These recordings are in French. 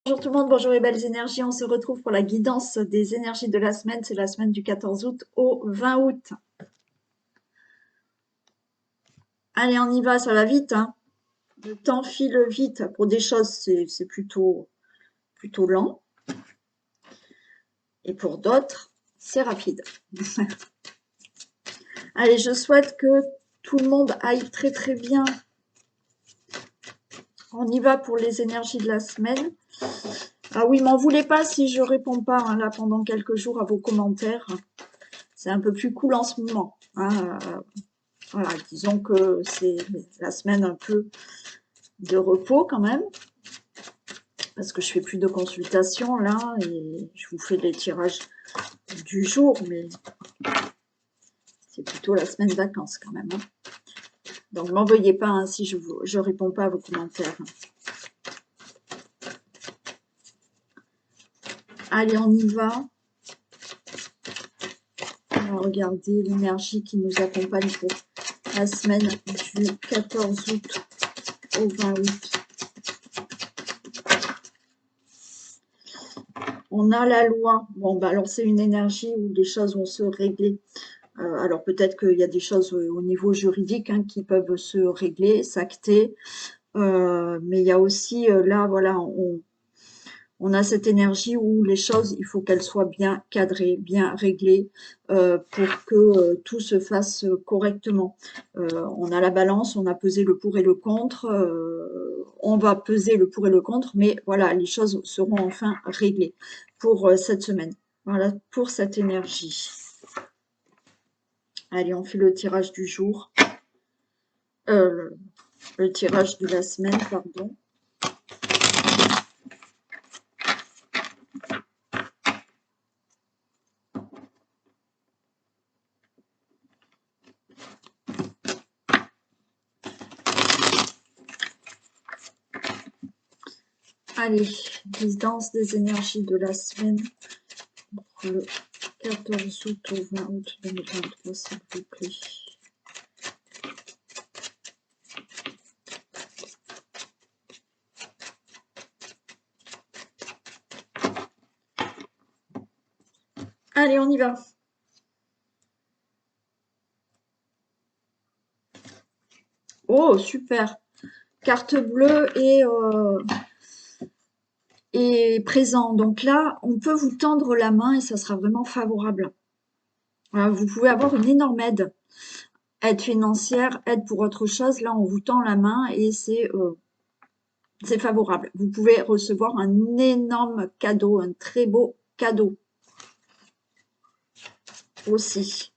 Bonjour tout le monde, bonjour les belles énergies. On se retrouve pour la guidance des énergies de la semaine. C'est la semaine du 14 août au 20 août. Allez, on y va, ça va vite, hein. Le temps file vite. Pour des choses, c'est plutôt lent. Et pour d'autres, c'est rapide. Allez, je souhaite que tout le monde aille très très bien. On y va pour les énergies de la semaine. Ah oui, m'en voulez pas si je réponds pas hein, là pendant quelques jours à vos commentaires. C'est un peu plus cool en ce moment. Hein. Voilà, disons que c'est la semaine un peu de repos quand même, parce que je fais plus de consultations là, et je vous fais les tirages du jour, mais c'est plutôt la semaine de vacances quand même. Hein. Donc m'en veuillez pas hein, si je réponds pas à vos commentaires. Allez, on y va. On va regarder l'énergie qui nous accompagne pour la semaine du 14 août au 20 août. On a la loi. Bon, bah alors c'est une énergie où les choses vont se régler. Alors peut-être qu'il y a des choses au niveau juridique hein, qui peuvent se régler, s'acter. Mais il y a aussi, là, voilà, on a cette énergie où les choses, il faut qu'elles soient bien cadrées, bien réglées pour que tout se fasse correctement. On a la balance, on a pesé le pour et le contre. On va peser le pour et le contre, mais voilà, les choses seront enfin réglées pour cette semaine. Voilà, pour cette énergie. Allez, on fait le tirage du jour. Le tirage de la semaine, pardon. Allez, guidance des énergies de la semaine pour le 14 août au 20 août 2023, s'il vous plaît. Allez, on y va. Oh, super. Carte bleue et présent. Donc là, on peut vous tendre la main et ça sera vraiment favorable. Vous pouvez avoir une énorme aide. Aide financière, aide pour autre chose. Là, on vous tend la main et c'est favorable. Vous pouvez recevoir un énorme cadeau, un très beau cadeau aussi.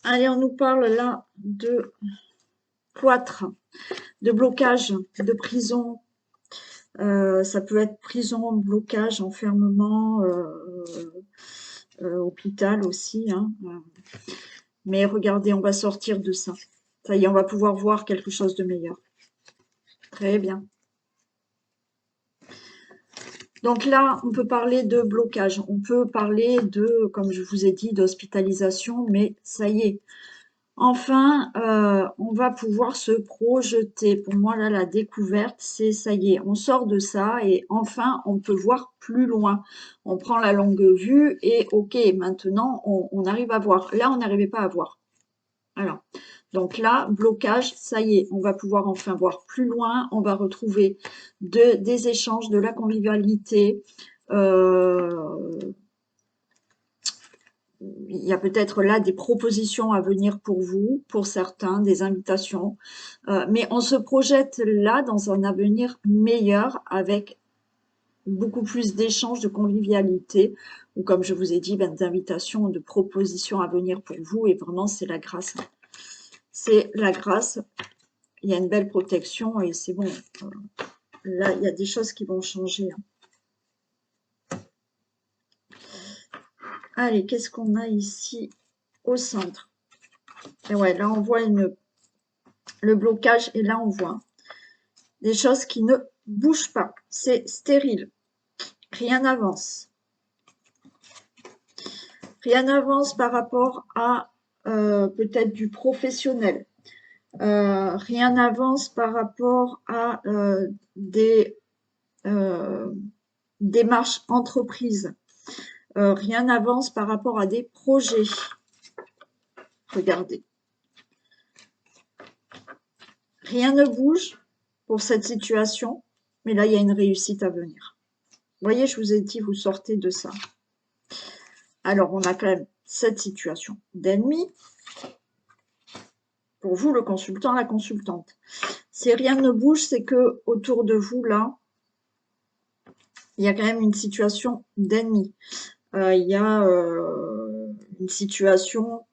Allez, on nous parle là de cloître, de blocage, de prison. Ça peut être prison, blocage, enfermement, hôpital aussi. Hein. Mais regardez, on va sortir de ça. Ça y est, on va pouvoir voir quelque chose de meilleur. Très bien. Donc là, on peut parler de blocage. On peut parler de, comme je vous ai dit, d'hospitalisation. Mais ça y est, enfin, on va pouvoir se projeter. Pour moi, là, la découverte, c'est ça y est, on sort de ça et enfin, on peut voir plus loin. On prend la longue vue et ok, maintenant, on arrive à voir. Là, on n'arrivait pas à voir. Alors, donc là, blocage, ça y est, on va pouvoir enfin voir plus loin. On va retrouver des échanges, de la convivialité. Il y a peut-être là des propositions à venir pour vous, pour certains, des invitations. Mais on se projette là dans un avenir meilleur avec beaucoup plus d'échanges, de convivialité, ou comme je vous ai dit, d'invitations, de propositions à venir pour vous. Et vraiment, c'est la grâce. C'est la grâce. Il y a une belle protection et c'est bon. Là, il y a des choses qui vont changer. Allez, qu'est-ce qu'on a ici au centre? Et ouais, là, on voit le blocage et là, on voit des choses qui ne bougent pas. C'est stérile. Rien n'avance. Rien n'avance par rapport à peut-être du professionnel. Rien n'avance par rapport à des démarches entreprises. Rien n'avance par rapport à des projets. Regardez. Rien ne bouge pour cette situation, mais là, il y a une réussite à venir. Vous voyez, je vous ai dit, vous sortez de ça. Alors, on a quand même cette situation d'ennemi. Pour vous, le consultant, la consultante. Si rien ne bouge, c'est que autour de vous, là, il y a quand même une situation d'ennemi. Il y a une situation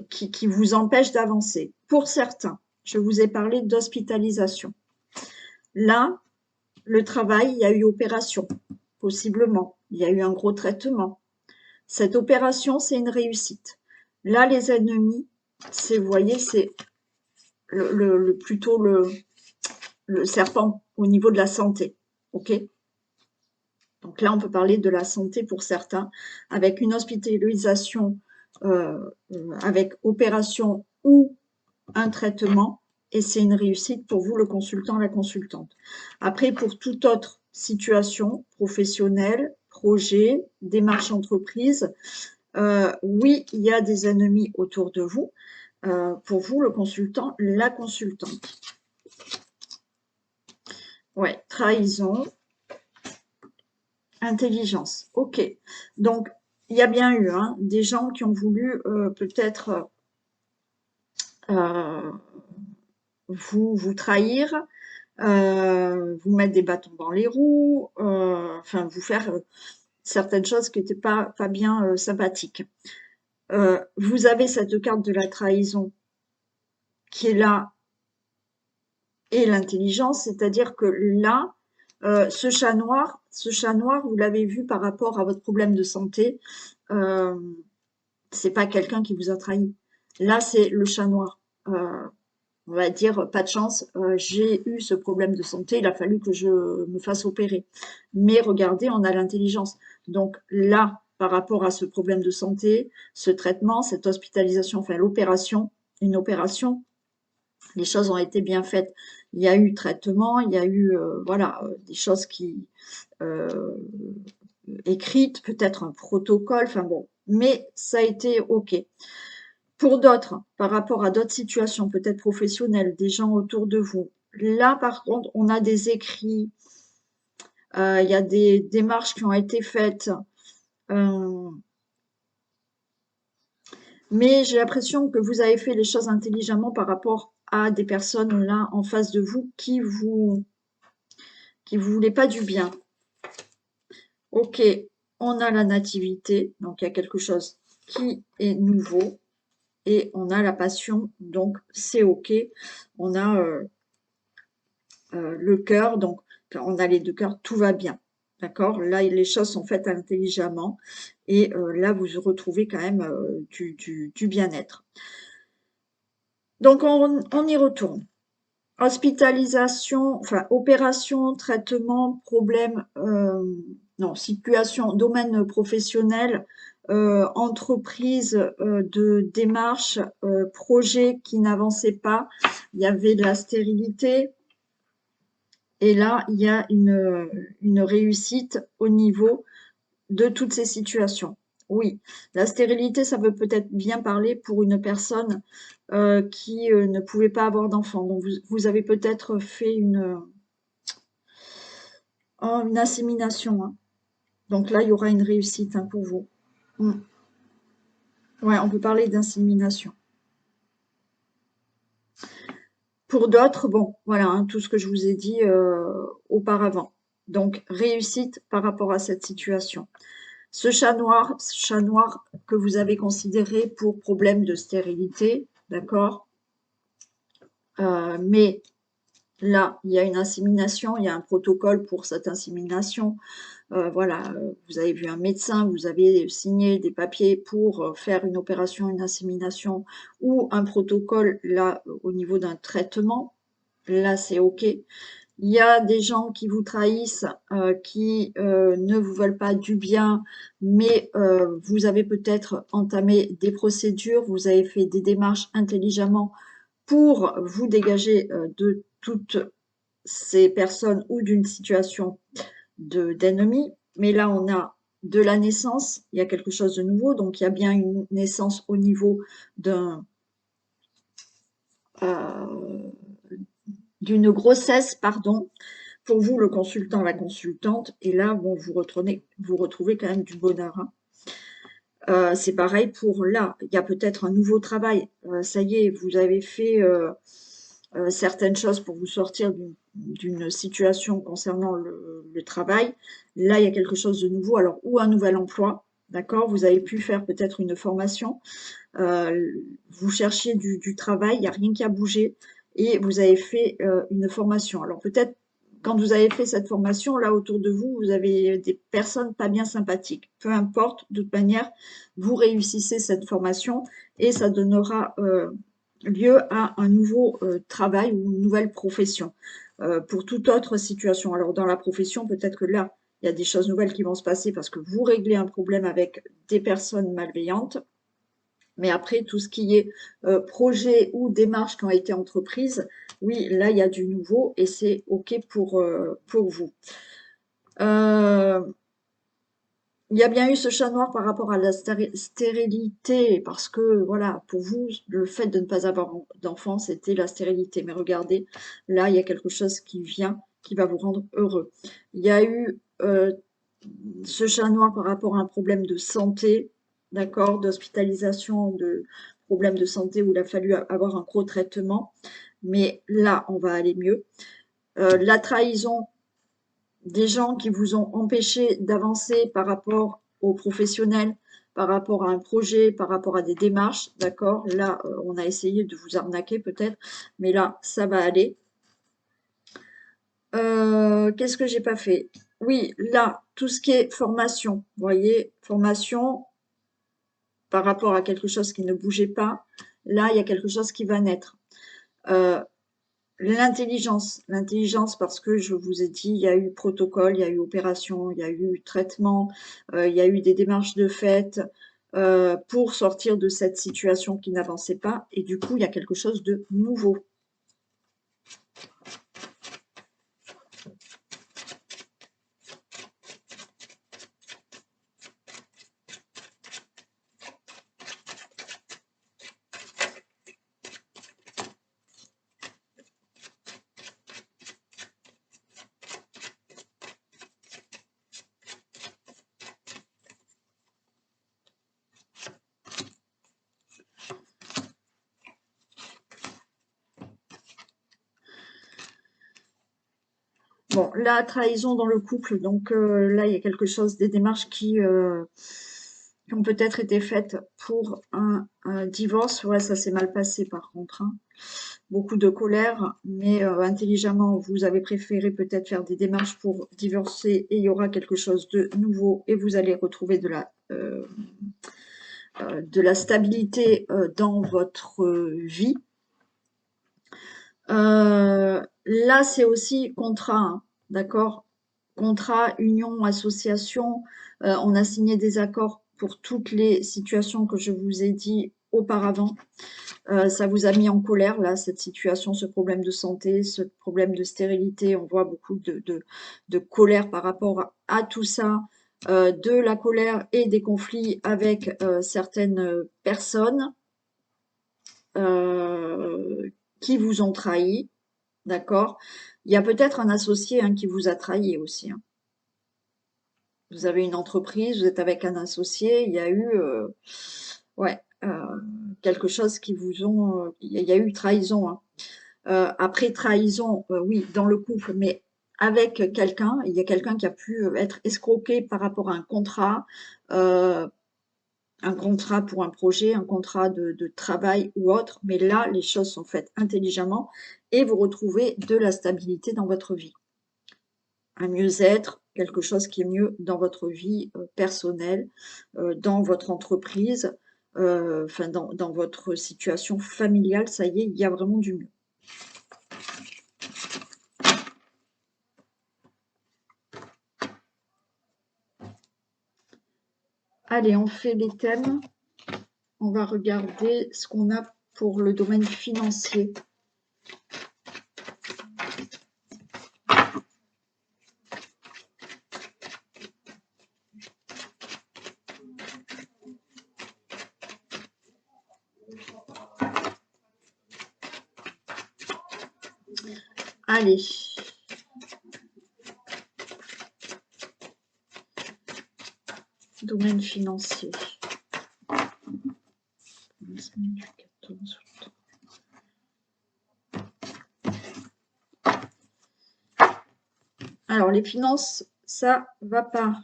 qui vous empêche d'avancer. Pour certains, je vous ai parlé d'hospitalisation. Là, le travail, il y a eu opération, possiblement. Il y a eu un gros traitement. Cette opération, c'est une réussite. Là, les ennemis, c'est, vous voyez, c'est plutôt le serpent au niveau de la santé. OK? Donc là, on peut parler de la santé pour certains, avec une hospitalisation, avec opération ou un traitement, et c'est une réussite pour vous, le consultant, la consultante. Après, pour toute autre situation professionnelle, projet, démarche entreprise, oui, il y a des ennemis autour de vous. Pour vous, le consultant, la consultante. Ouais, trahison, intelligence. Ok. Donc, il y a bien eu des gens qui ont voulu peut-être vous trahir, vous mettre des bâtons dans les roues, enfin vous faire certaines choses qui n'étaient pas bien sympathiques. Vous avez cette carte de la trahison qui est là et l'intelligence, c'est-à-dire que là, ce chat noir, vous l'avez vu par rapport à votre problème de santé, c'est pas quelqu'un qui vous a trahi. Là, c'est le chat noir. On va dire, pas de chance, j'ai eu ce problème de santé, il a fallu que je me fasse opérer. Mais regardez, on a l'intelligence. Donc là, par rapport à ce problème de santé, ce traitement, cette hospitalisation, enfin l'opération, une opération, les choses ont été bien faites. Il y a eu traitement, il y a eu voilà, des choses qui écrites, peut-être un protocole, enfin bon, mais ça a été OK. Pour d'autres, par rapport à d'autres situations, peut-être professionnelles, des gens autour de vous, là par contre, on a des écrits, il y a des démarches qui ont été faites, mais j'ai l'impression que vous avez fait les choses intelligemment par rapport à des personnes là en face de vous qui vous voulaient pas du bien. Ok, on a la nativité, donc il y a quelque chose qui est nouveau, et on a la passion, donc c'est ok. On a le cœur, donc quand on a les deux cœurs, tout va bien. D'accord? Là, les choses sont faites intelligemment, et là, vous retrouvez quand même du bien-être. Donc, on y retourne. Hospitalisation, enfin, opération, traitement, problème, non, situation, domaine professionnel, entreprise de démarche, projet qui n'avançait pas. Il y avait de la stérilité. Et là, il y a une réussite au niveau de toutes ces situations. Oui, la stérilité, ça veut peut-être bien parler pour une personne qui ne pouvait pas avoir d'enfant. Donc, vous avez peut-être fait une insémination. Hein. Donc là, il y aura une réussite pour vous. Ouais, on peut parler d'insémination. Pour d'autres, bon, voilà, tout ce que je vous ai dit auparavant. Donc, réussite par rapport à cette situation. Ce chat noir que vous avez considéré pour problème de stérilité, d'accord, mais Là, il y a une insémination, il y a un protocole pour cette insémination. Voilà, vous avez vu un médecin, vous avez signé des papiers pour faire une opération, une insémination ou un protocole, là, au niveau d'un traitement. Là, c'est OK. Il y a des gens qui vous trahissent, qui ne vous veulent pas du bien, mais vous avez peut-être entamé des procédures, vous avez fait des démarches intelligemment pour vous dégager de toutes ces personnes ou d'une situation d'ennemi. Mais là, on a de la naissance, il y a quelque chose de nouveau, donc il y a bien une naissance au niveau d'un euh, d'une grossesse, pardon, pour vous, le consultant, la consultante, et là, bon, vous retrouvez quand même du bonheur, hein. C'est pareil pour là, il y a peut-être un nouveau travail. Ça y est, vous avez fait certaines choses pour vous sortir d'une situation concernant le travail. Là, il y a quelque chose de nouveau, alors ou un nouvel emploi, d'accord? Vous avez pu faire peut-être une formation, vous cherchiez du travail, il n'y a rien qui a bougé et vous avez fait une formation. Alors peut-être quand vous avez fait cette formation, là autour de vous, vous avez des personnes pas bien sympathiques. Peu importe, de toute manière, vous réussissez cette formation et ça donnera lieu à un nouveau travail ou une nouvelle profession. Pour toute autre situation. Alors dans la profession, peut-être que là, il y a des choses nouvelles qui vont se passer parce que vous réglez un problème avec des personnes malveillantes. Mais après, tout ce qui est projet ou démarches qui ont été entreprises, oui, là, il y a du nouveau et c'est OK pour vous. Euh, il y a bien eu ce chat noir par rapport à la stérilité, parce que, voilà, pour vous, le fait de ne pas avoir d'enfant, c'était la stérilité. Mais regardez, là, il y a quelque chose qui vient, qui va vous rendre heureux. Il y a eu ce chat noir par rapport à un problème de santé, d'accord, d'hospitalisation, de problème de santé où il a fallu avoir un gros traitement. Mais là, on va aller mieux. La trahison des gens qui vous ont empêché d'avancer par rapport aux professionnels, par rapport à un projet, par rapport à des démarches, d'accord? Là, on a essayé de vous arnaquer peut-être, mais là, ça va aller. Qu'est-ce que j'ai pas fait? Oui, là, tout ce qui est formation, vous voyez, formation par rapport à quelque chose qui ne bougeait pas, là, il y a quelque chose qui va naître. Euh, L'intelligence parce que je vous ai dit, il y a eu protocole, il y a eu opération, il y a eu traitement, il y a eu des démarches de fait pour sortir de cette situation qui n'avançait pas. Et du coup, il y a quelque chose de nouveau. Bon, la trahison dans le couple, donc là, il y a quelque chose, des démarches qui ont peut-être été faites pour un divorce. Ouais, ça s'est mal passé par contre, hein. Beaucoup de colère, mais intelligemment, vous avez préféré peut-être faire des démarches pour divorcer et il y aura quelque chose de nouveau et vous allez retrouver de la stabilité dans votre vie. Là, c'est aussi contrat, hein, d'accord? Contrat, union, association. On a signé des accords pour toutes les situations que je vous ai dit auparavant. Ça vous a mis en colère, là, cette situation, ce problème de santé, ce problème de stérilité. On voit beaucoup de colère par rapport à tout ça, de la colère et des conflits avec certaines personnes euh, qui vous ont trahi, d'accord? Il y a peut-être un associé hein, qui vous a trahi aussi, hein. Vous avez une entreprise, vous êtes avec un associé, il y a eu ouais, quelque chose qui vous ont... il y a eu trahison, hein. Après trahison, oui, dans le couple, mais avec quelqu'un, il y a quelqu'un qui a pu être escroqué par rapport à un contrat, euh, un contrat pour un projet, un contrat de travail ou autre, mais là, les choses sont faites intelligemment et vous retrouvez de la stabilité dans votre vie. Un mieux-être, quelque chose qui est mieux dans votre vie personnelle, dans votre entreprise, enfin dans votre situation familiale, ça y est, il y a vraiment du mieux. Allez, on fait les thèmes. On va regarder ce qu'on a pour le domaine financier. Allez. Domaine financier. Alors, les finances, ça va pas.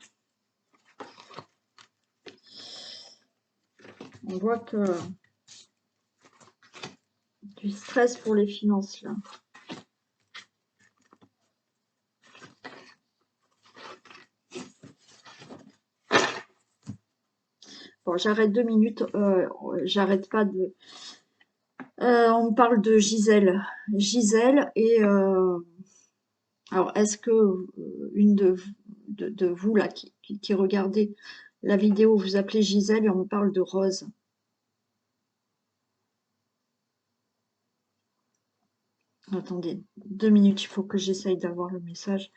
On voit que du stress pour les finances, là. Bon, j'arrête 2 minutes. J'arrête pas de... on me parle de Gisèle. Gisèle et... alors, est-ce que une de vous, là, qui regardez la vidéo, vous appelez Gisèle et on me parle de Rose? Attendez, 2 minutes, il faut que j'essaye d'avoir le message,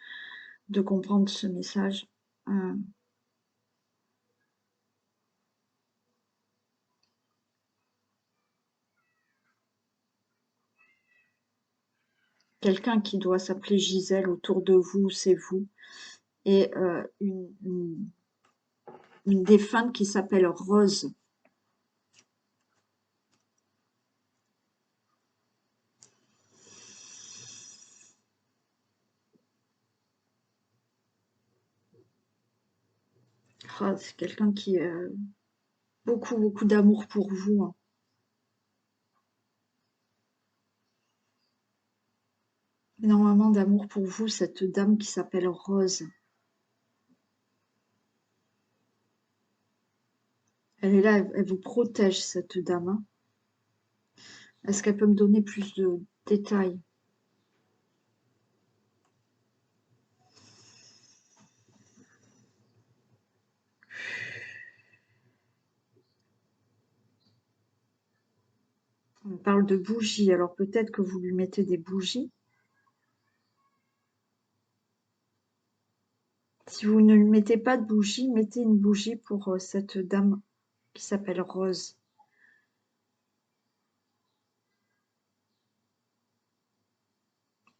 de comprendre ce message. Quelqu'un qui doit s'appeler Gisèle autour de vous, c'est vous. Et une défunte qui s'appelle Rose. Ah, c'est quelqu'un qui a beaucoup, beaucoup d'amour pour vous, hein. Énormément d'amour pour vous, cette dame qui s'appelle Rose. Elle est là, elle vous protège, cette dame, hein. Est-ce qu'elle peut me donner plus de détails? On parle de bougies, alors peut-être que vous lui mettez des bougies. Si vous ne lui mettez pas de bougie, mettez une bougie pour cette dame qui s'appelle Rose.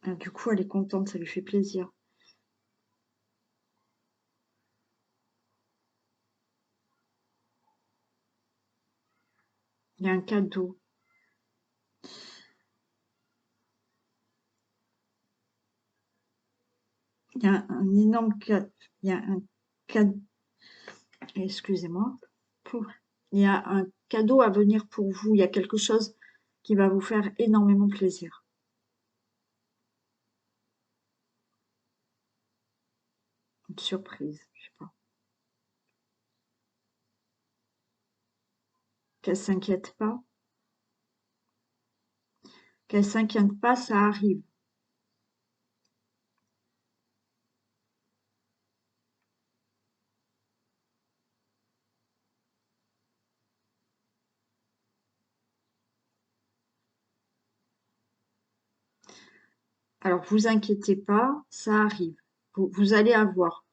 Ah, du coup, elle est contente, ça lui fait plaisir. Il y a un cadeau. Il y a un énorme cadeau. Il y a un cadeau. Excusez-moi. Il y a un cadeau à venir pour vous. Il y a quelque chose qui va vous faire énormément plaisir. Une surprise, je sais pas. Qu'elle s'inquiète pas. Qu'elle s'inquiète pas, ça arrive. Alors, vous inquiétez pas, ça arrive. Vous allez avoir.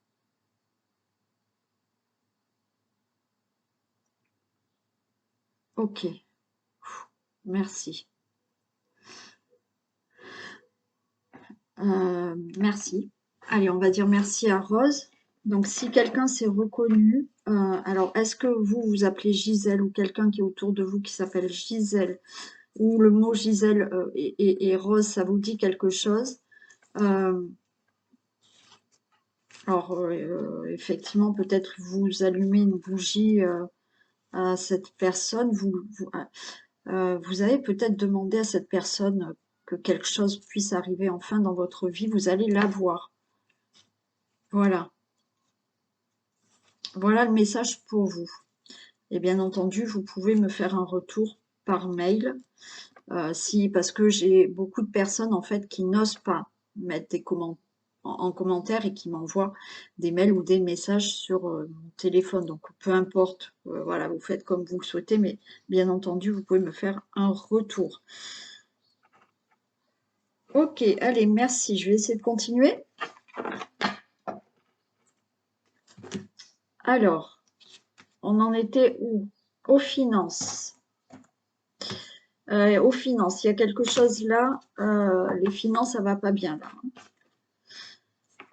Ok, merci. Merci. Allez, on va dire merci à Rose. Donc, si quelqu'un s'est reconnu, alors est-ce que vous vous appelez Gisèle ou quelqu'un qui est autour de vous qui s'appelle Gisèle ou le mot Gisèle et Rose, ça vous dit quelque chose? Alors, effectivement, peut-être vous allumez une bougie à cette personne, vous avez peut-être demandé à cette personne que quelque chose puisse arriver enfin dans votre vie, vous allez la voir. Voilà. Voilà le message pour vous. Et bien entendu, vous pouvez me faire un retour par mail, parce que j'ai beaucoup de personnes en fait qui n'osent pas mettre des commentaires en commentaire et qui m'envoient des mails ou des messages sur mon téléphone. Donc peu importe, voilà, vous faites comme vous le souhaitez, mais bien entendu, vous pouvez me faire un retour. Ok, allez, merci. Je vais essayer de continuer. Alors, on en était où? Aux finances. Aux finances, il y a quelque chose là. Les finances, ça va pas bien là.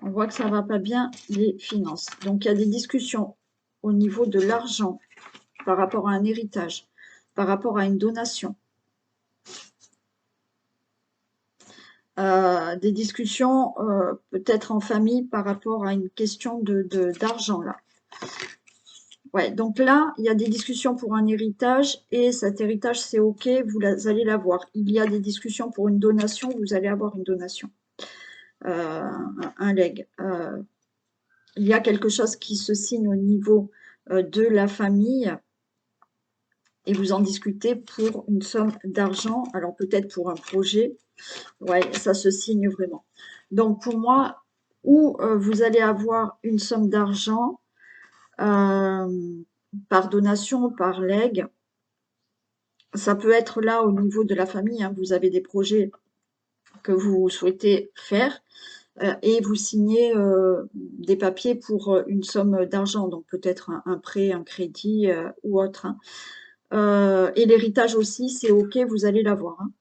On voit que ça va pas bien, les finances. Donc, il y a des discussions au niveau de l'argent par rapport à un héritage, par rapport à une donation. Des discussions peut-être en famille par rapport à une question d'argent là. Ouais, donc là, il y a des discussions pour un héritage et cet héritage, c'est OK, allez l'avoir. Il y a des discussions pour une donation, vous allez avoir une donation, un leg. Il y a quelque chose qui se signe au niveau de la famille et vous en discutez pour une somme d'argent, alors peut-être pour un projet. Ouais, ça se signe vraiment. Donc pour moi, où vous allez avoir une somme d'argent par donation, par leg, ça peut être là au niveau de la famille, hein, vous avez des projets que vous souhaitez faire et vous signez des papiers pour une somme d'argent, donc peut-être un prêt, un crédit ou autre. Hein. Et l'héritage aussi, c'est OK, vous allez l'avoir. Hein.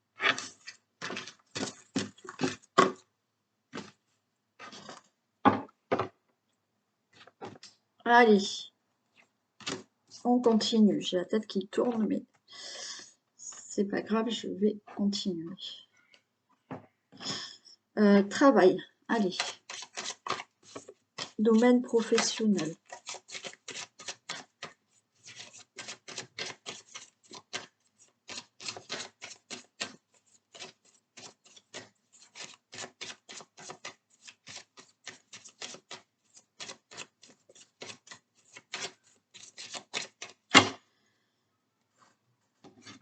Allez, on continue. J'ai la tête qui tourne, mais c'est pas grave, je vais continuer. Travail, allez. Domaine professionnel.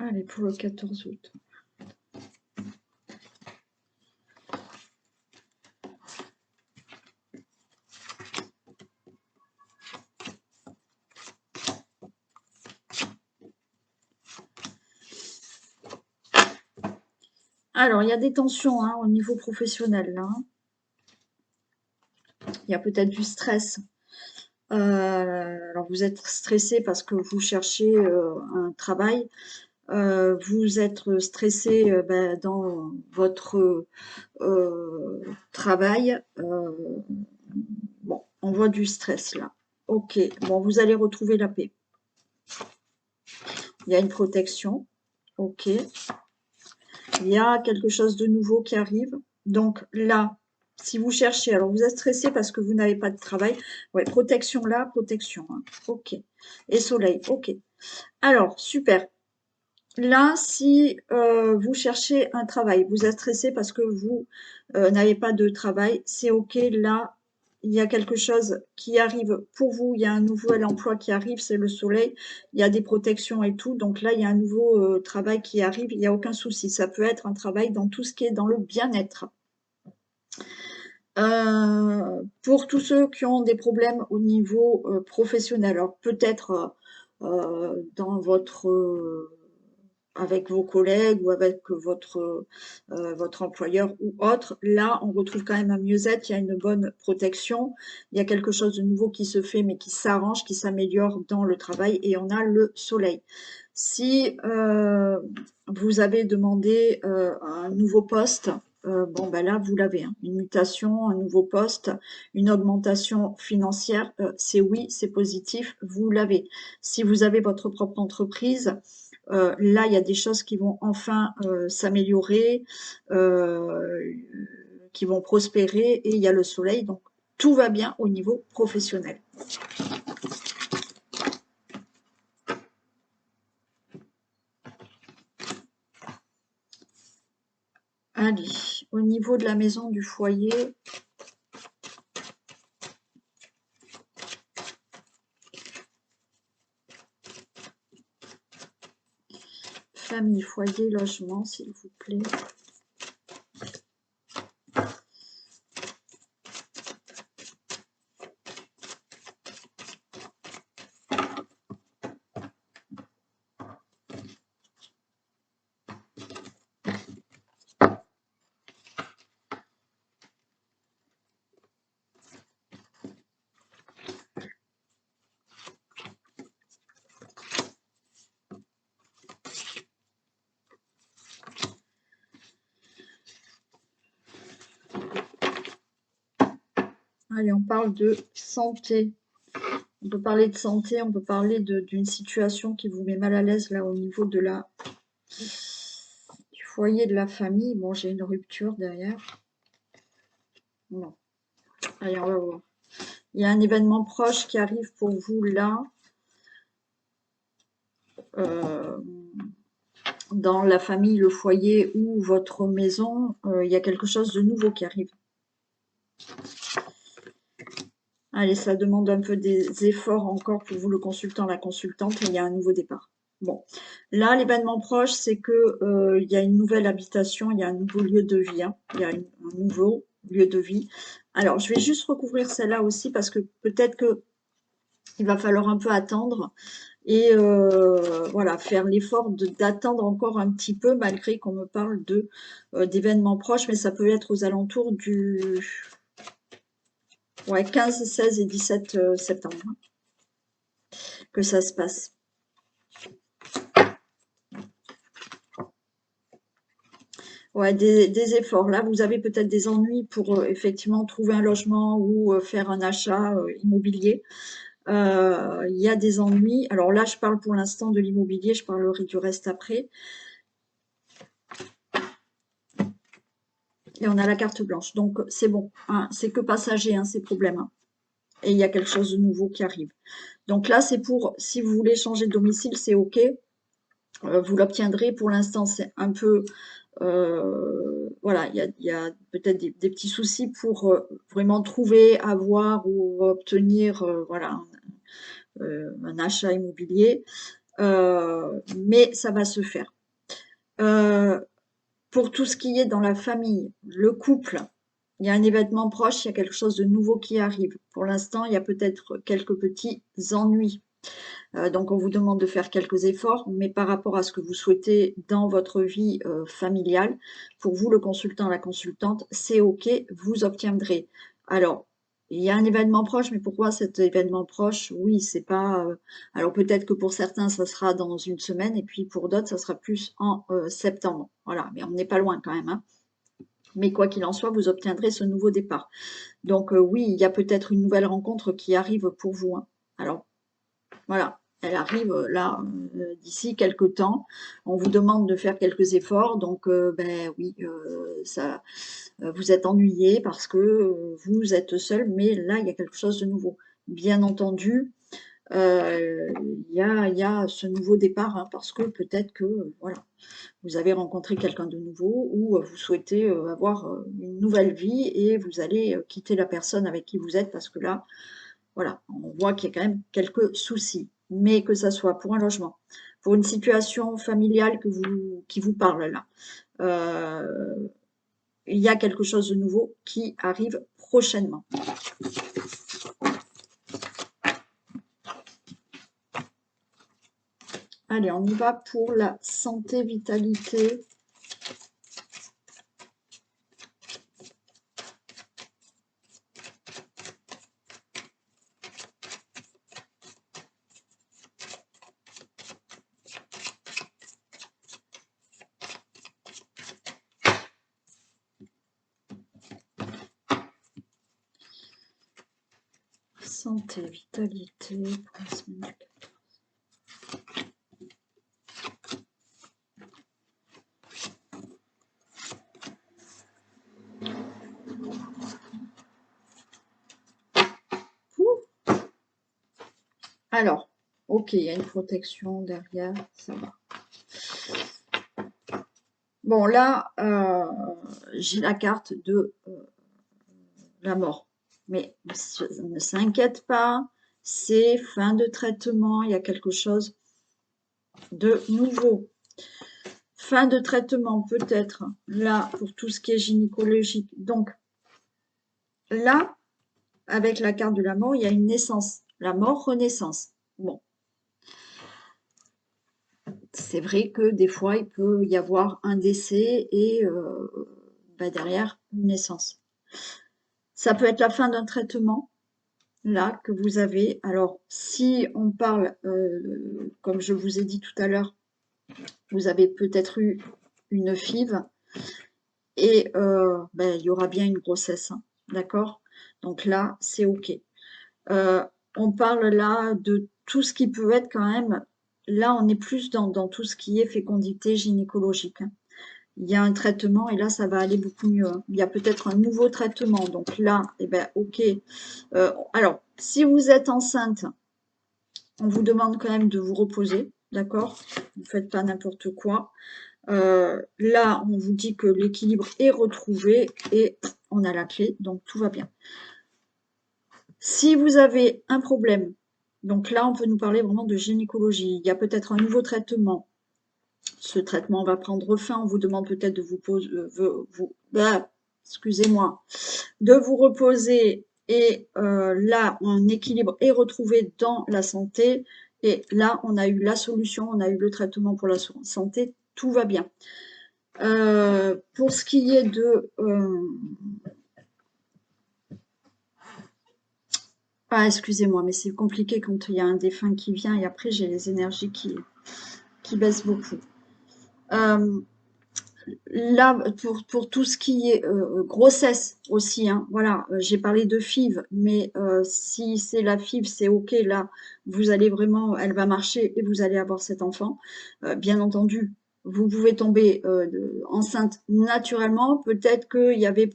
Allez, pour le 14 août. Alors, il y a des tensions hein, au niveau professionnel. Là. Il y a peut-être du stress. Alors, vous êtes stressé parce que vous cherchez un travail. Vous êtes stressé dans votre travail. Bon, on voit du stress là. Ok, bon, vous allez retrouver la paix. Il y a une protection. Ok. Il y a quelque chose de nouveau qui arrive. Donc là, si vous cherchez, alors vous êtes stressé parce que vous n'avez pas de travail. Ouais, protection là, protection. Hein. Ok. Et soleil, ok. Alors, super. Là, si vous cherchez un travail, vous êtes stressé parce que vous n'avez pas de travail, c'est ok. Là, il y a quelque chose qui arrive pour vous. Il y a un nouvel emploi qui arrive, c'est le soleil. Il y a des protections et tout. Donc là, il y a un nouveau travail qui arrive. Il n'y a aucun souci. Ça peut être un travail dans tout ce qui est dans le bien-être. Pour tous ceux qui ont des problèmes au niveau professionnel, alors peut-être dans votre avec vos collègues ou avec votre employeur ou autre, là, on retrouve quand même un mieux-être, il y a une bonne protection, il y a quelque chose de nouveau qui se fait, mais qui s'arrange, qui s'améliore dans le travail, et on a le soleil. Si vous avez demandé un nouveau poste, bon, ben là, vous l'avez, hein, une mutation, un nouveau poste, une augmentation financière, c'est oui, c'est positif, vous l'avez. Si vous avez votre propre entreprise, là, il y a des choses qui vont enfin s'améliorer, qui vont prospérer, et il y a le soleil, donc tout va bien au niveau professionnel. Allez, au niveau de la maison du foyer, famille, foyer, logement, s'il vous plaît. Allez, on parle de santé. On peut parler de santé, on peut parler d'une situation qui vous met mal à l'aise là au niveau de du foyer de la famille. Bon, j'ai une rupture derrière. Non. Allez, on va voir. Il y a un événement proche qui arrive pour vous là. Dans la famille, le foyer ou votre maison, il y a quelque chose de nouveau qui arrive. Allez, ça demande un peu des efforts encore pour vous, le consultant, la consultante, et il y a un nouveau départ. Bon, là, l'événement proche, c'est que il y a une nouvelle habitation, il y a un nouveau lieu de vie, hein. Il y a un nouveau lieu de vie. Alors, je vais juste recouvrir celle-là aussi parce que peut-être que il va falloir un peu attendre et voilà, faire l'effort d'attendre encore un petit peu, malgré qu'on me parle d'événements proches, mais ça peut être aux alentours du 15, 16 et 17 septembre, hein, que ça se passe. Ouais, des efforts. Là, vous avez peut-être des ennuis pour effectivement trouver un logement ou faire un achat immobilier. Il y a des ennuis. Alors là, je parle pour l'instant de l'immobilier, je parlerai du reste après. Et on a la carte blanche. Donc, c'est bon, hein, c'est que passager, hein, ces problèmes, hein. Et il y a quelque chose de nouveau qui arrive. Donc là, c'est pour, si vous voulez changer de domicile, c'est OK. Vous l'obtiendrez. Pour l'instant, c'est un peu... voilà, il y a peut-être des petits soucis pour vraiment trouver, avoir ou obtenir voilà, un achat immobilier. Mais ça va se faire. Pour tout ce qui est dans la famille, le couple, il y a un événement proche, il y a quelque chose de nouveau qui arrive. Pour l'instant, il y a peut-être quelques petits ennuis. Donc, on vous demande de faire quelques efforts, mais par rapport à ce que vous souhaitez dans votre vie familiale, pour vous, le consultant, la consultante, c'est OK, vous obtiendrez. Alors, il y a un événement proche, mais pourquoi cet événement proche? Oui, c'est pas... alors, peut-être que pour certains, ça sera dans une semaine, et puis pour d'autres, ça sera plus en septembre. Voilà, mais on n'est pas loin quand même, hein. Mais quoi qu'il en soit, vous obtiendrez ce nouveau départ. Donc, oui, il y a peut-être une nouvelle rencontre qui arrive pour vous, hein. Alors, voilà, elle arrive là d'ici quelques temps. On vous demande de faire quelques efforts, donc ben oui, ça, vous êtes ennuyé parce que vous êtes seul, mais là il y a quelque chose de nouveau. Bien entendu, il y a ce nouveau départ, hein, parce que peut-être que voilà, vous avez rencontré quelqu'un de nouveau ou vous souhaitez avoir une nouvelle vie et vous allez quitter la personne avec qui vous êtes parce que là, voilà, on voit qu'il y a quand même quelques soucis. Mais que ça soit pour un logement, pour une situation familiale qui vous parle là, il y a quelque chose de nouveau qui arrive prochainement. Allez, on y va pour la santé, vitalité. Santé, vitalité pour la semaine du 14. Ouh. Alors, ok, il y a une protection derrière, ça va. Bon, là, j'ai la carte de la mort. Mais ne s'inquiète pas, c'est fin de traitement, il y a quelque chose de nouveau. Fin de traitement peut-être, là, pour tout ce qui est gynécologique. Donc, là, avec la carte de la mort, il y a une naissance. La mort, renaissance. Bon, c'est vrai que des fois, il peut y avoir un décès et derrière, une naissance. Ça peut être la fin d'un traitement, là, que vous avez. Alors, si on parle, comme je vous ai dit tout à l'heure, vous avez peut-être eu une FIV et il y aura bien une grossesse, hein, d'accord? Donc là, c'est OK. On parle là de tout ce qui peut être quand même, là on est plus dans tout ce qui est fécondité gynécologique, hein. Il y a un traitement et là ça va aller beaucoup mieux, hein. Il y a peut-être un nouveau traitement, donc là, eh ben, ok. Alors, si vous êtes enceinte, on vous demande quand même de vous reposer, d'accord? Vous ne faites pas n'importe quoi. Là, on vous dit que l'équilibre est retrouvé et on a la clé, donc tout va bien. Si vous avez un problème, donc là, on peut nous parler vraiment de gynécologie. Il y a peut-être un nouveau traitement. Ce traitement va prendre fin. On vous demande peut-être de vous poser, excusez-moi, de vous reposer. Et là, un équilibre est retrouvé dans la santé. Et là, on a eu la solution, on a eu le traitement pour la santé. Tout va bien. Pour ce qui est de ah, excusez-moi, mais c'est compliqué quand il y a un défunt qui vient et après j'ai les énergies qui baissent beaucoup. Là, pour tout ce qui est grossesse aussi, hein, voilà, j'ai parlé de FIV, mais si c'est la FIV, c'est OK, là, vous allez vraiment, elle va marcher et vous allez avoir cet enfant. Bien entendu, vous pouvez tomber enceinte naturellement, peut-être qu'il y avait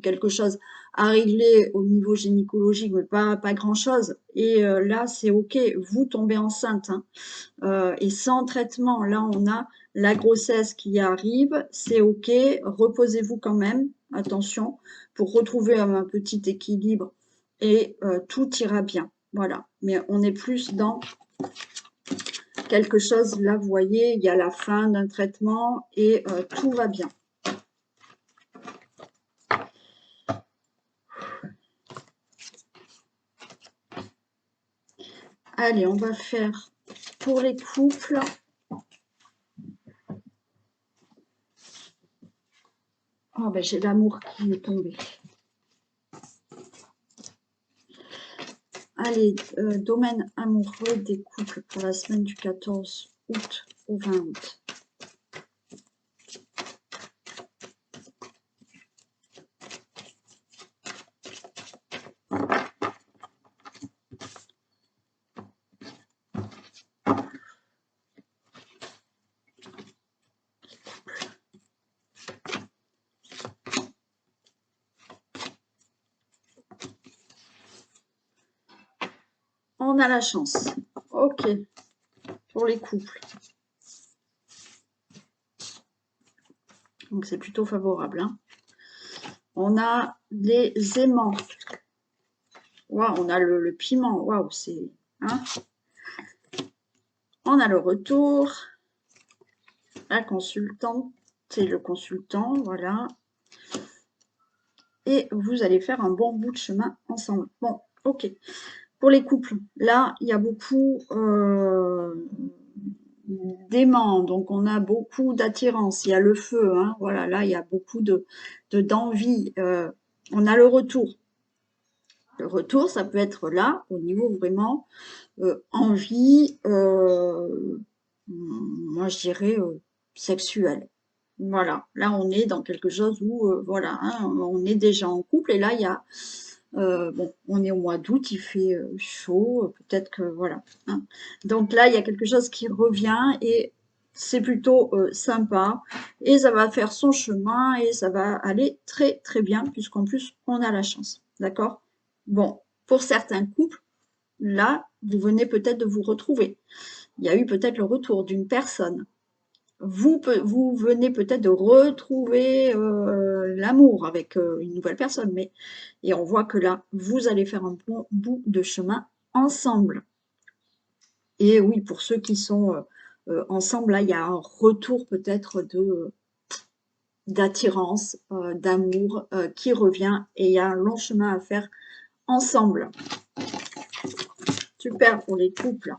quelque chose à régler au niveau gynécologique, mais pas grand-chose. Et là, c'est OK, vous tombez enceinte, hein. Et sans traitement, là, on a la grossesse qui arrive, c'est OK, reposez-vous quand même, attention, pour retrouver un petit équilibre et tout ira bien. Voilà, mais on est plus dans quelque chose, là, vous voyez, il y a la fin d'un traitement et tout va bien. Allez, on va faire pour les couples. Oh, ben, j'ai l'amour qui est tombé. Allez, domaine amoureux des couples pour la semaine du 14 août au 20 août. On a la chance. OK. Pour les couples. Donc, c'est plutôt favorable, hein. On a les aimants. Waouh, on a le piment. Waouh, c'est... Hein, on a le retour. La consultante et le consultant, voilà. Et vous allez faire un bon bout de chemin ensemble. Bon, OK. Pour les couples, là, il y a beaucoup d'aimants, donc on a beaucoup d'attirance, il y a le feu, hein, voilà, là, il y a beaucoup d'envie. On a le retour. Le retour, ça peut être là, au niveau vraiment envie, moi je dirais sexuelle. Voilà, là on est dans quelque chose où, voilà, hein, on est déjà en couple et là il y a, bon, on est au mois d'août, il fait chaud, peut-être que, voilà, hein. Donc là il y a quelque chose qui revient et c'est plutôt sympa et ça va faire son chemin et ça va aller très très bien puisqu'en plus on a la chance, d'accord? Bon, pour certains couples, là, vous venez peut-être de vous retrouver. Il y a eu peut-être le retour d'une personne vous venez peut-être de retrouver l'amour avec une nouvelle personne, et on voit que là, vous allez faire un bon bout de chemin ensemble. Et oui, pour ceux qui sont ensemble, là, il y a un retour peut-être d'attirance, d'amour qui revient et il y a un long chemin à faire ensemble. Super pour les couples.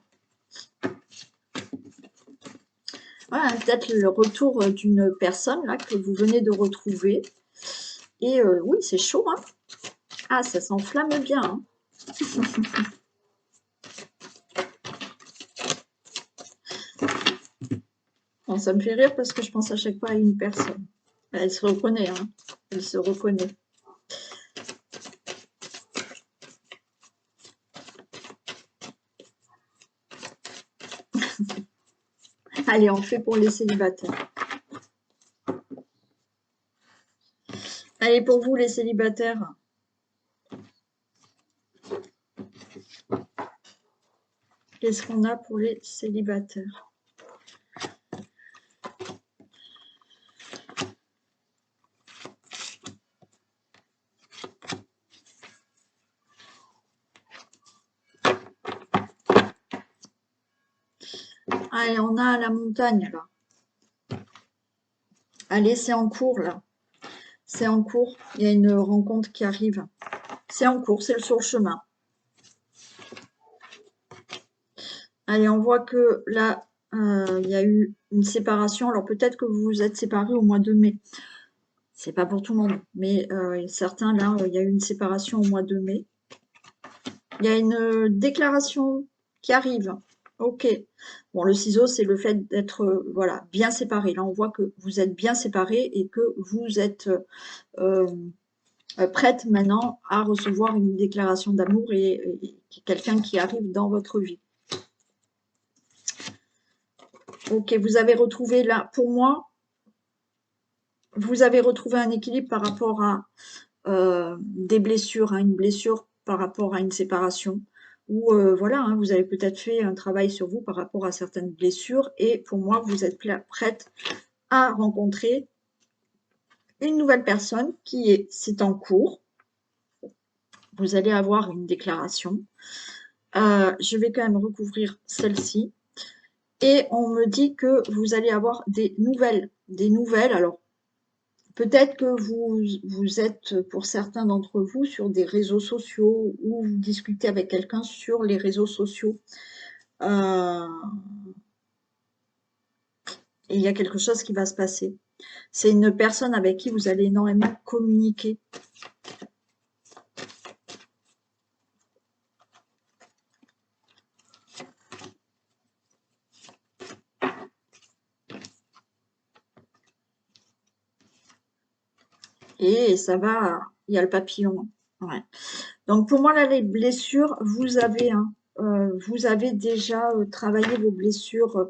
Voilà, peut-être le retour d'une personne là que vous venez de retrouver. Et oui, c'est chaud, hein. Ah, ça s'enflamme bien, hein. Bon, ça me fait rire parce que je pense à chaque fois à une personne. Elle se reconnaît, hein. Elle se reconnaît. Allez, on fait pour les célibataires. Allez, pour vous, les célibataires. Qu'est-ce qu'on a pour les célibataires? Allez, on a la montagne, là. Allez, c'est en cours, là. C'est en cours. Il y a une rencontre qui arrive. C'est en cours, c'est sur le chemin. Allez, on voit que là, il y a eu une séparation. Alors, peut-être que vous vous êtes séparés au mois de mai. C'est pas pour tout le monde, mais certains, là, il y a eu une séparation au mois de mai. Il y a une déclaration qui arrive. Ok. Bon, le ciseau, c'est le fait d'être voilà, bien séparé. Là, on voit que vous êtes bien séparés et que vous êtes prête maintenant à recevoir une déclaration d'amour et quelqu'un qui arrive dans votre vie. Ok, vous avez retrouvé là, pour moi, vous avez retrouvé un équilibre par rapport à des blessures, hein, une blessure par rapport à une séparation, ou voilà, hein, vous avez peut-être fait un travail sur vous par rapport à certaines blessures, et pour moi, vous êtes prête à rencontrer une nouvelle personne c'est en cours. Vous allez avoir une déclaration. Je vais quand même recouvrir celle-ci. Et on me dit que vous allez avoir des nouvelles. Alors, peut-être que vous êtes, pour certains d'entre vous, sur des réseaux sociaux ou vous discutez avec quelqu'un sur les réseaux sociaux. Et il y a quelque chose qui va se passer. C'est une personne avec qui vous allez énormément communiquer. Et ça va, il y a le papillon. Ouais. Donc pour moi, là, les blessures, vous avez déjà travaillé vos blessures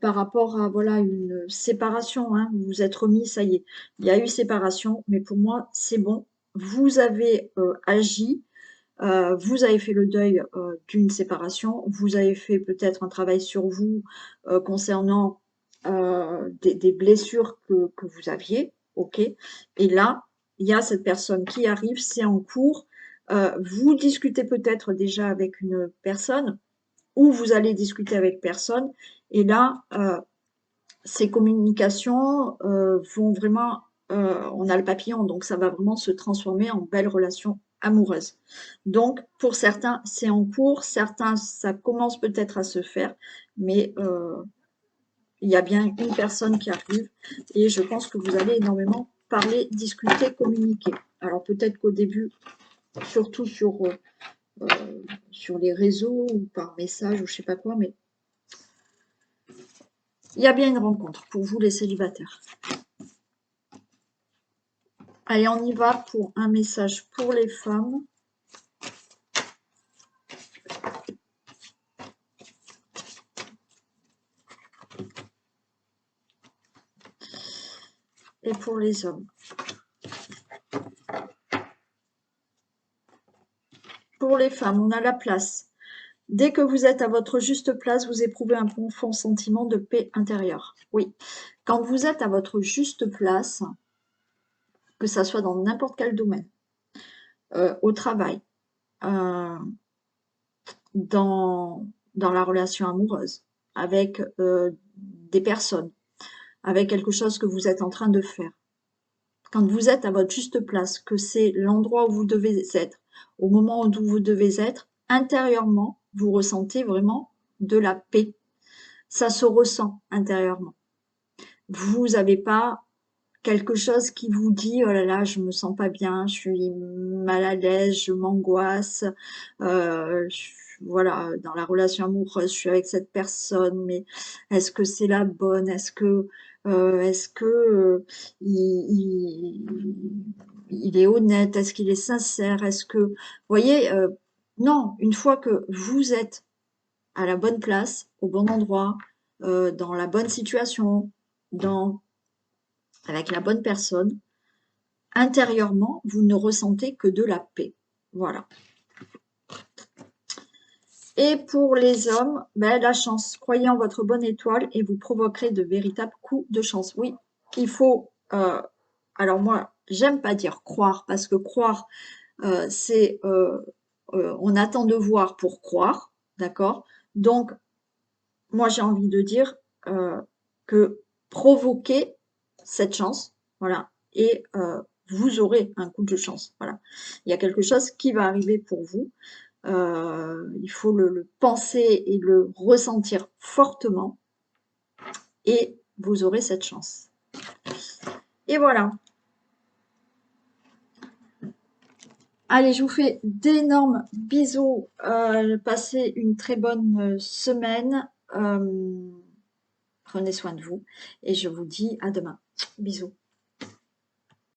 par rapport à voilà une séparation. Hein. Vous vous êtes remis, ça y est. Il y a eu séparation, mais pour moi, c'est bon. Vous avez agi, vous avez fait le deuil d'une séparation, vous avez fait peut-être un travail sur vous concernant des blessures que vous aviez, ok. Et là, il y a cette personne qui arrive, c'est en cours. Vous discutez peut-être déjà avec une personne ou vous allez discuter avec personne. Et là, ces communications vont vraiment, on a le papillon, donc ça va vraiment se transformer en belle relation amoureuse. Donc, pour certains, c'est en cours, certains, ça commence peut-être à se faire, mais il y a bien une personne qui arrive et je pense que vous allez énormément parler, discuter, communiquer. Alors peut-être qu'au début, surtout sur les réseaux ou par message ou je sais pas quoi, mais il y a bien une rencontre pour vous les célibataires. Allez, on y va pour un message pour les femmes. Et pour les hommes. Pour les femmes, on a la place. Dès que vous êtes à votre juste place, vous éprouvez un profond sentiment de paix intérieure. Oui, quand vous êtes à votre juste place, que ça soit dans n'importe quel domaine, au travail, euh, dans la relation amoureuse, avec des personnes, avec quelque chose que vous êtes en train de faire. Quand vous êtes à votre juste place, que c'est l'endroit où vous devez être, au moment où vous devez être, intérieurement, vous ressentez vraiment de la paix. Ça se ressent intérieurement. Vous n'avez pas quelque chose qui vous dit oh là là, je me sens pas bien, je suis mal à l'aise, je m'angoisse, voilà, dans la relation amoureuse, je suis avec cette personne, mais est-ce que c'est la bonne? Est-ce que il est honnête? Est-ce qu'il est sincère? Est-ce que, vous voyez, non, une fois que vous êtes à la bonne place, au bon endroit, dans la bonne situation, dans avec la bonne personne, intérieurement, vous ne ressentez que de la paix. Voilà. Et pour les hommes, ben, la chance. Croyez en votre bonne étoile et vous provoquerez de véritables coups de chance. Oui, il faut... alors moi, j'aime pas dire croire, parce que croire, c'est... on attend de voir pour croire, d'accord? Donc, moi, j'ai envie de dire que provoquer cette chance, voilà, et vous aurez un coup de chance, voilà. Il y a quelque chose qui va arriver pour vous. Il faut le penser et le ressentir fortement, et vous aurez cette chance. Et voilà. Allez, je vous fais d'énormes bisous. Passez une très bonne semaine. Prenez soin de vous et je vous dis à demain. Bisous.